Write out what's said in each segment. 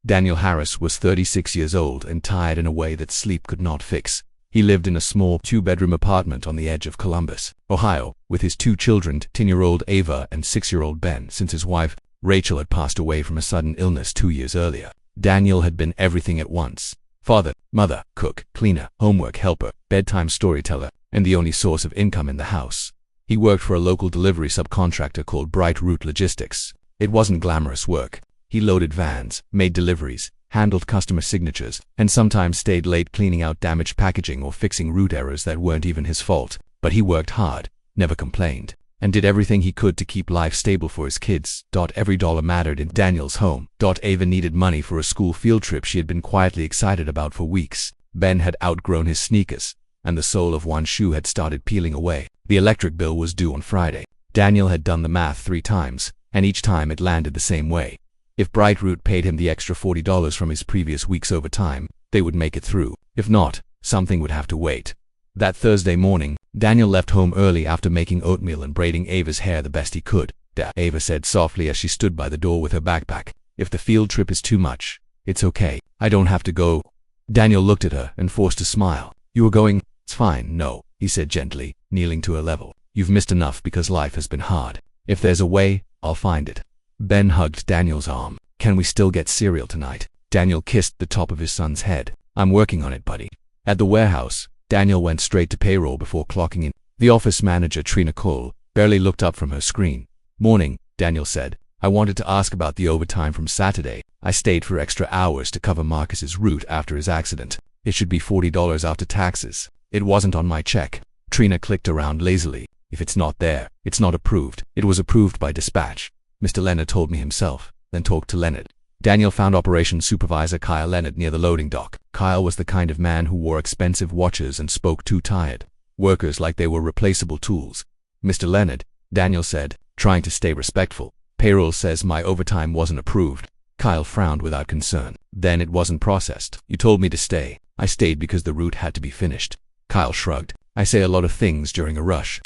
Daniel Harris was 36 years old and tired in a way that sleep could not fix. He lived in a small two-bedroom apartment on the edge of Columbus, Ohio, with his two children, 10-year-old Ava and 6-year-old Ben, since his wife, Rachel, had passed away from a sudden illness 2 years earlier. Daniel had been everything at once: father, mother, cook, cleaner, homework helper, bedtime storyteller, and the only source of income in the house. He worked for a local delivery subcontractor called Bright Route Logistics. It wasn't glamorous work. He loaded vans, made deliveries, handled customer signatures, and sometimes stayed late cleaning out damaged packaging or fixing route errors that weren't even his fault. But he worked hard, never complained, and did everything he could to keep life stable for his kids. Every dollar mattered in Daniel's home. Ava needed money for a school field trip she had been quietly excited about for weeks. Ben had outgrown his sneakers, and the sole of one shoe had started peeling away. The electric bill was due on Friday. Daniel had done the math 3 times, and each time it landed the same way. If Bright Route paid him the extra $40 from his previous week's overtime, they would make it through. If not, something would have to wait. That Thursday morning, Daniel left home early after making oatmeal and braiding Ava's hair the best he could. Ava said softly as she stood by the door with her backpack. "If the field trip is too much, it's okay. I don't have to go." Daniel looked at her and forced a smile. "You are going?" "It's fine, no," he said gently, kneeling to her level. "You've missed enough because life has been hard. If there's a way, I'll find it." Ben hugged Daniel's arm. "Can we still get cereal tonight?" Daniel kissed the top of his son's head. "I'm working on it, buddy." At the warehouse, Daniel went straight to payroll before clocking in. The office manager, Trina Cole, barely looked up from her screen. "Morning," Daniel said. "I wanted to ask about the overtime from Saturday. I stayed for extra hours to cover Marcus's route after his accident. It should be $40 after taxes. It wasn't on my check." Trina clicked around lazily. "If it's not there, it's not approved. It was approved by dispatch. Mr. Leonard told me himself." Then talked to Leonard. Daniel found operations supervisor Kyle Leonard near the loading dock. Kyle was the kind of man who wore expensive watches and spoke too tired workers like they were replaceable tools. "Mr. Leonard," Daniel said, trying to stay respectful, "payroll says my overtime wasn't approved." Kyle frowned without concern. "Then it wasn't processed. You told me to stay." "I stayed because the route had to be finished." Kyle shrugged. "I say a lot of things during a rush."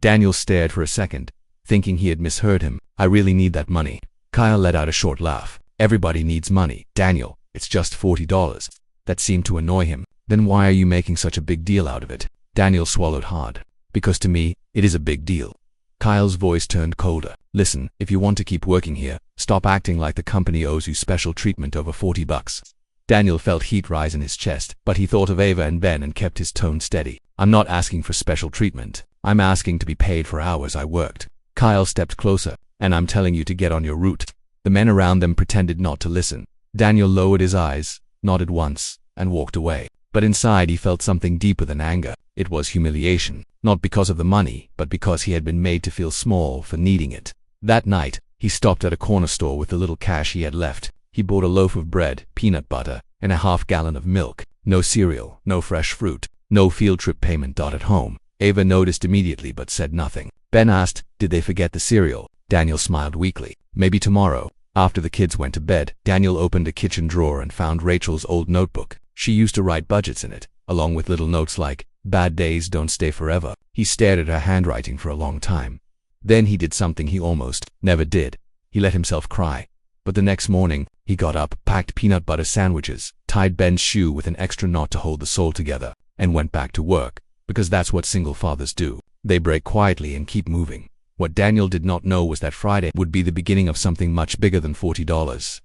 Daniel stared for a second, thinking he had misheard him. "I really need that money." Kyle let out a short laugh. "Everybody needs money, Daniel. It's just $40. That seemed to annoy him. "Then why are you making such a big deal out of it?" Daniel swallowed hard. "Because to me, it is a big deal." Kyle's voice turned colder. "Listen, if you want to keep working here, stop acting like the company owes you special treatment over $40. Daniel felt heat rise in his chest, but he thought of Ava and Ben and kept his tone steady. "I'm not asking for special treatment. I'm asking to be paid for hours I worked." Kyle stepped closer. "And I'm telling you to get on your route." The men around them pretended not to listen. Daniel lowered his eyes, nodded once, and walked away. But inside he felt something deeper than anger. It was humiliation, not because of the money, but because he had been made to feel small for needing it. That night, he stopped at a corner store with the little cash he had left. He bought a loaf of bread, peanut butter, and a half-gallon of milk. No cereal, no fresh fruit, no field trip payment. At home, Ava noticed immediately but said nothing. Ben asked, "Did they forget the cereal?" Daniel smiled weakly. "Maybe tomorrow." After the kids went to bed, Daniel opened a kitchen drawer and found Rachel's old notebook. She used to write budgets in it, along with little notes like, "Bad days don't stay forever." He stared at her handwriting for a long time. Then he did something he almost never did. He let himself cry. But the next morning, he got up, packed peanut butter sandwiches, tied Ben's shoe with an extra knot to hold the sole together, and went back to work, because that's what single fathers do. They break quietly and keep moving. What Daniel did not know was that Friday would be the beginning of something much bigger than $40.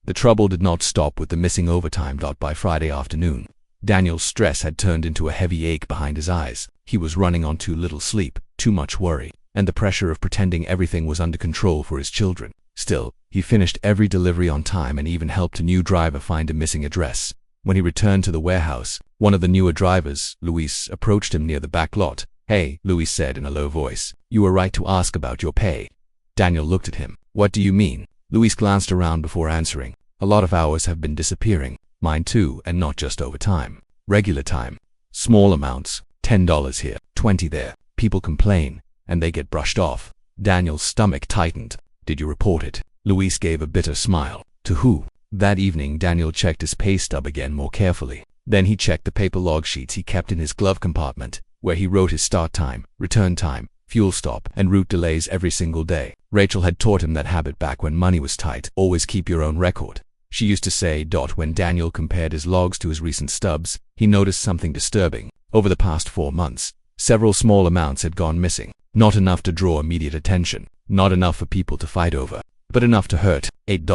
The trouble did not stop with the missing overtime. By Friday afternoon, Daniel's stress had turned into a heavy ache behind his eyes. He was running on too little sleep, too much worry, and the pressure of pretending everything was under control for his children. Still, he finished every delivery on time and even helped a new driver find a missing address. When he returned to the warehouse, one of the newer drivers, Luis, approached him near the back lot. "Hey," Luis said in a low voice, "you were right to ask about your pay." Daniel looked at him. "What do you mean?" Luis glanced around before answering. "A lot of hours have been disappearing. Mine too, and not just overtime. Regular time. Small amounts, $10 here, $20 there. People complain, and they get brushed off." Daniel's stomach tightened. "Did you report it?" Luis gave a bitter smile. "To who?" That evening, Daniel checked his pay stub again more carefully. Then he checked the paper log sheets he kept in his glove compartment, where he wrote his start time, return time, fuel stop, and route delays every single day. Rachel had taught him that habit back when money was tight. Always keep your own record. she used to say. When Daniel compared his logs to his recent stubs, he noticed something disturbing. Over the past 4 months, several small amounts had gone missing. Not enough to draw immediate attention, not enough for people to fight over, but enough to hurt. $8,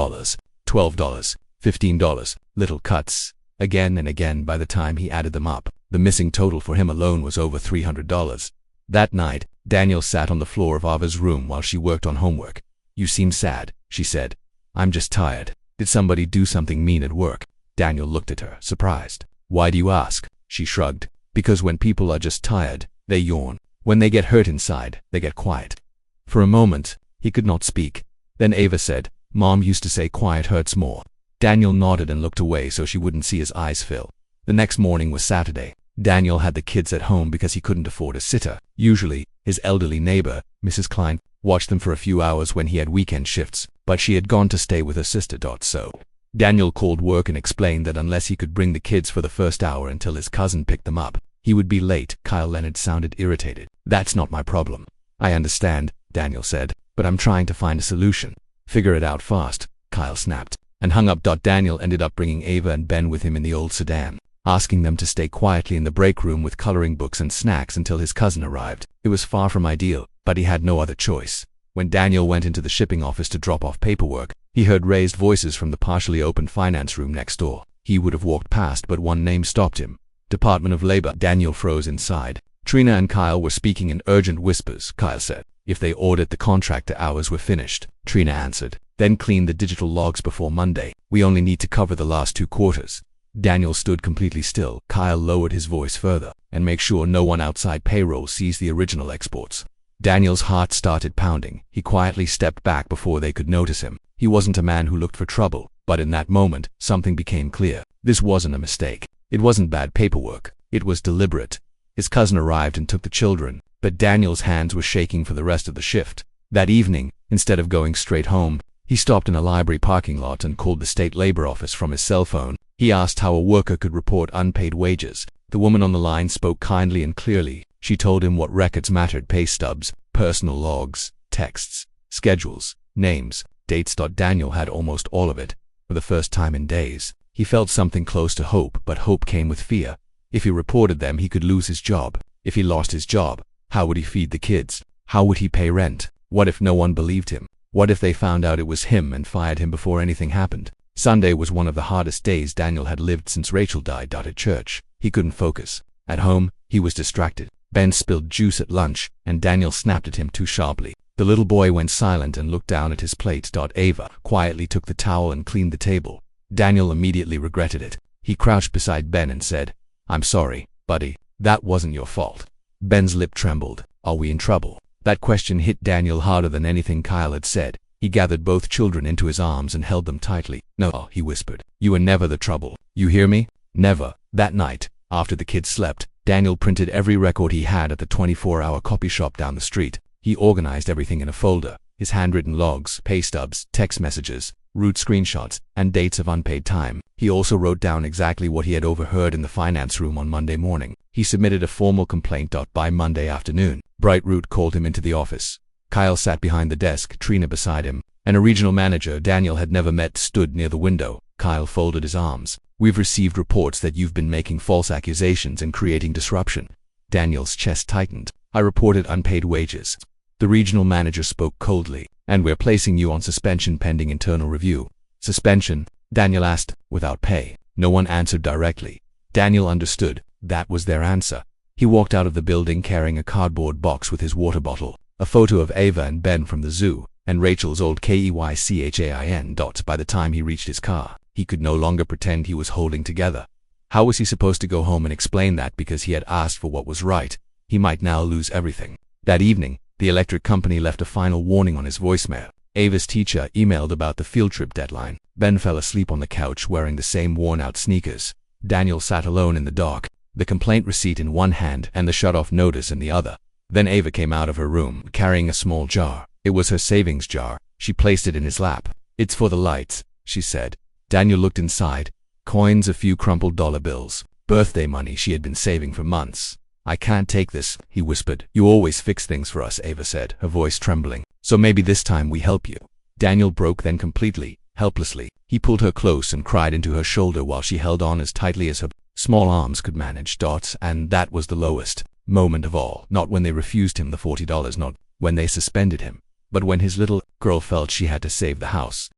$12, $15, little cuts. Again and again. By the time he added them up, the missing total for him alone was over $300. That night, Daniel sat on the floor of Ava's room while she worked on homework. "You seem sad," she said. "I'm just tired. Did somebody do something mean at work?" Daniel looked at her, surprised. "Why do you ask?" She shrugged. "Because when people are just tired, they yawn. When they get hurt inside, they get quiet." For a moment, he could not speak. Then Ava said, "Mom used to say quiet hurts more." Daniel nodded and looked away so she wouldn't see his eyes fill. The next morning was Saturday. Daniel had the kids at home because he couldn't afford a sitter. Usually, his elderly neighbor, Mrs. Klein, watched them for a few hours when he had weekend shifts, but she had gone to stay with her sister. So Daniel called work and explained that unless he could bring the kids for the first hour until his cousin picked them up, he would be late. Kyle Leonard sounded irritated. "That's not my problem." "I understand," Daniel said, "but I'm trying to find a solution." "Figure it out fast," Kyle snapped, and hung up. Daniel ended up bringing Ava and Ben with him in the old sedan, asking them to stay quietly in the break room with coloring books and snacks until his cousin arrived. It was far from ideal, but he had no other choice. When Daniel went into the shipping office to drop off paperwork, he heard raised voices from the partially opened finance room next door. He would have walked past, but one name stopped him. "Department of Labor." Daniel froze inside. Trina and Kyle were speaking in urgent whispers. Kyle said, "If they ordered the contractor, hours were finished." Trina answered, "Then clean the digital logs before Monday. We only need to cover the last 2 quarters. Daniel stood completely still. Kyle lowered his voice further, "And make sure no one outside payroll sees the original exports." Daniel's heart started pounding. He quietly stepped back before they could notice him. He wasn't a man who looked for trouble, but in that moment, something became clear. This wasn't a mistake. It wasn't bad paperwork. It was deliberate. His cousin arrived and took the children, but Daniel's hands were shaking for the rest of the shift. That evening, instead of going straight home, he stopped in a library parking lot and called the state labor office from his cell phone. He asked how a worker could report unpaid wages. The woman on the line spoke kindly and clearly. She told him what records mattered: pay stubs, personal logs, texts, schedules, names, dates. Daniel had almost all of it. For the first time in days, he felt something close to hope, but hope came with fear. If he reported them, he could lose his job. If he lost his job, how would he feed the kids? How would he pay rent? What if no one believed him? What if they found out it was him and fired him before anything happened? Sunday was one of the hardest days Daniel had lived since Rachel died. At church, he couldn't focus. At home, he was distracted. Ben spilled juice at lunch, and Daniel snapped at him too sharply. The little boy went silent and looked down at his plate. Ava quietly took the towel and cleaned the table. Daniel immediately regretted it. He crouched beside Ben and said, "I'm sorry, buddy. That wasn't your fault." Ben's lip trembled. "Are we in trouble?" That question hit Daniel harder than anything Kyle had said. He gathered both children into his arms and held them tightly. "No," he whispered. "You were never the trouble. You hear me? Never." That night, after the kids slept, Daniel printed every record he had at the 24-hour copy shop down the street. He organized everything in a folder: his handwritten logs, pay stubs, text messages, route screenshots, and dates of unpaid time. He also wrote down exactly what he had overheard in the finance room on Monday morning. He submitted a formal complaint. By Monday afternoon, Bright Root called him into the office. Kyle sat behind the desk, Trina beside him, and a regional manager Daniel had never met stood near the window. Kyle folded his arms. "We've received reports that you've been making false accusations and creating disruption." Daniel's chest tightened. "I reported unpaid wages." The regional manager spoke coldly. "And we're placing you on suspension pending internal review." "Suspension?" Daniel asked. "Without pay." No one answered directly. Daniel understood. That was their answer. He walked out of the building carrying a cardboard box with his water bottle, a photo of Ava and Ben from the zoo, and Rachel's old KEYCHAIN. By the time he reached his car, he could no longer pretend he was holding together. How was he supposed to go home and explain that because he had asked for what was right? He might now lose everything. That evening, the electric company left a final warning on his voicemail. Ava's teacher emailed about the field trip deadline. Ben fell asleep on the couch wearing the same worn-out sneakers. Daniel sat alone in the dark, the complaint receipt in one hand and the shut-off notice in the other. Then Ava came out of her room, carrying a small jar. It was her savings jar. She placed it in his lap. "It's for the lights," she said. Daniel looked inside. Coins, a few crumpled dollar bills. Birthday money she had been saving for months. "I can't take this," he whispered. "You always fix things for us," Ava said, her voice trembling. "So maybe this time we help you." Daniel broke then completely. Helplessly, he pulled her close and cried into her shoulder while she held on as tightly as her small arms could manage. And that was the lowest moment of all. Not when they refused him the $40, not when they suspended him, but when his little girl felt she had to save the house.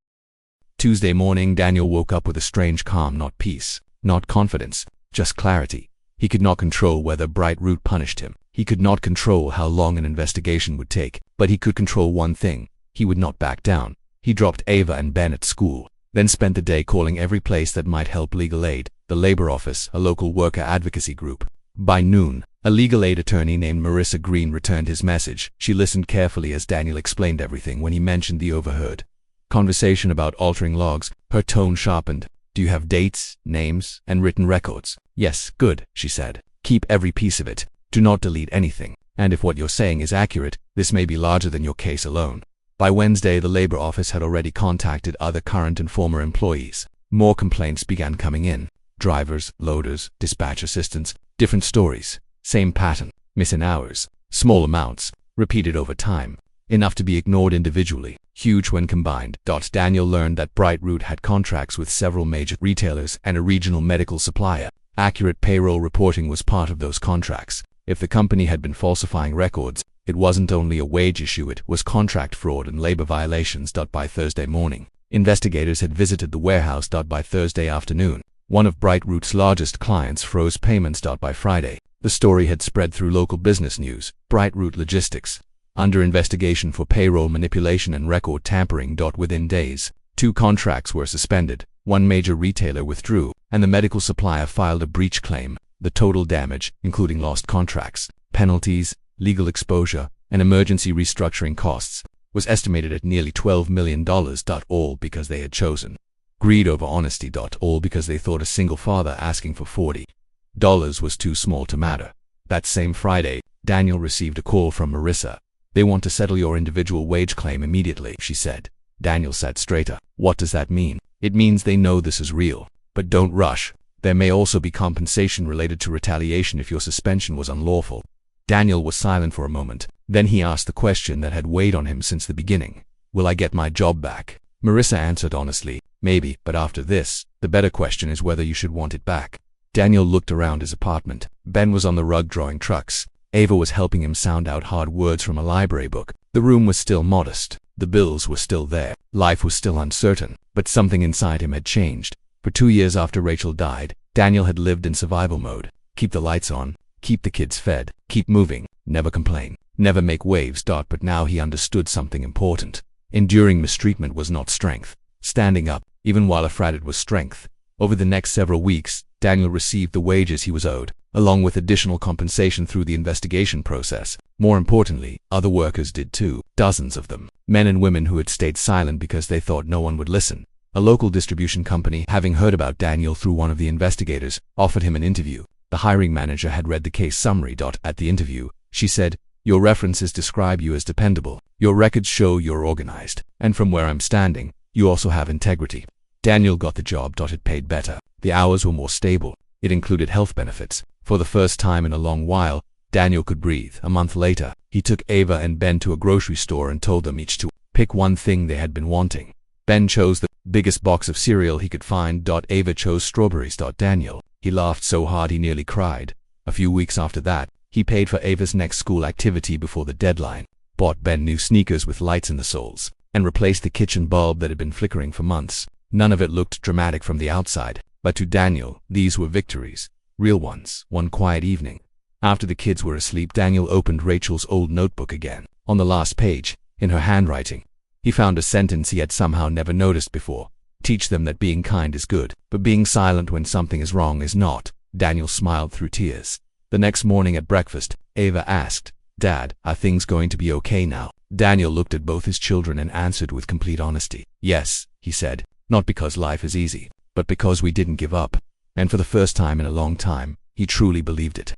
Tuesday morning, Daniel woke up with a strange calm, not peace, not confidence, just clarity. He could not control whether Bright Root punished him. He could not control how long an investigation would take, but he could control one thing: he would not back down. He dropped Ava and Ben at school, then spent the day calling every place that might help: legal aid, the labor office, a local worker advocacy group. By noon, a legal aid attorney named Marissa Green returned his message. She listened carefully as Daniel explained everything. When he mentioned the overheard conversation about altering logs, her tone sharpened. Do you have dates, names, and written records? Yes, good, she said. Keep every piece of it. Do not delete anything. And if what you're saying is accurate, this may be larger than your case alone. By Wednesday, the labor office had already contacted other current and former employees. More complaints began coming in. Drivers, loaders, dispatch assistants, different stories. Same pattern. Missing hours. Small amounts. Repeated over time. Enough to be ignored individually. Huge when combined. Daniel learned that Bright Root had contracts with several major retailers and a regional medical supplier. Accurate payroll reporting was part of those contracts. If the company had been falsifying records, it wasn't only a wage issue, it was contract fraud and labor violations. By Thursday morning, investigators had visited the warehouse. By Thursday afternoon, one of Bright Root's largest clients froze payments. By Friday, the story had spread through local business news. Bright Root Logistics under investigation for payroll manipulation and record tampering. Within days, 2 contracts were suspended, 1 major retailer withdrew, and the medical supplier filed a breach claim. The total damage, including lost contracts, penalties, legal exposure, and emergency restructuring costs, was estimated at nearly $12 million. All because they had chosen greed over honesty. All because they thought a single father asking for $40 was too small to matter. That same Friday, Daniel received a call from Marissa. They want to settle your individual wage claim immediately, she said. Daniel sat straighter. What does that mean? It means they know this is real. But don't rush. There may also be compensation related to retaliation if your suspension was unlawful. Daniel was silent for a moment. Then he asked the question that had weighed on him since the beginning. Will I get my job back? Marissa answered honestly, maybe, but after this, the better question is whether you should want it back. Daniel looked around his apartment. Ben was on the rug drawing trucks. Ava was helping him sound out hard words from a library book. The room was still modest. The bills were still there. Life was still uncertain. But something inside him had changed. For 2 years after Rachel died, Daniel had lived in survival mode. Keep the lights on. Keep the kids fed. Keep moving. Never complain. Never make waves. But now he understood something important. Enduring mistreatment was not strength. Standing up, even while afraid, was strength. Over the next several weeks, Daniel received the wages he was owed, along with additional compensation through the investigation process. More importantly, other workers did too, dozens of them, men and women who had stayed silent because they thought no one would listen. A local distribution company, having heard about Daniel through one of the investigators, offered him an interview. The hiring manager had read the case summary. At the interview, she said, "Your references describe you as dependable. Your records show you're organized. And from where I'm standing, you also have integrity." Daniel got the job. It paid better. The hours were more stable. It included health benefits. For the first time in a long while, Daniel could breathe. A month later, he took Ava and Ben to a grocery store and told them each to pick one thing they had been wanting. Ben chose the biggest box of cereal he could find. Ava chose strawberries. Daniel, he laughed so hard he nearly cried. A few weeks after that, he paid for Ava's next school activity before the deadline, bought Ben new sneakers with lights in the soles, and replaced the kitchen bulb that had been flickering for months. None of it looked dramatic from the outside, but to Daniel, these were victories. Real ones. One quiet evening, after the kids were asleep, Daniel opened Rachel's old notebook again. On the last page, in her handwriting, he found a sentence he had somehow never noticed before. Teach them that being kind is good, but being silent when something is wrong is not. Daniel smiled through tears. The next morning at breakfast, Ava asked, "Dad, are things going to be okay now?" Daniel looked at both his children and answered with complete honesty. "Yes," he said, "not because life is easy, but because we didn't give up." And for the first time in a long time, he truly believed it.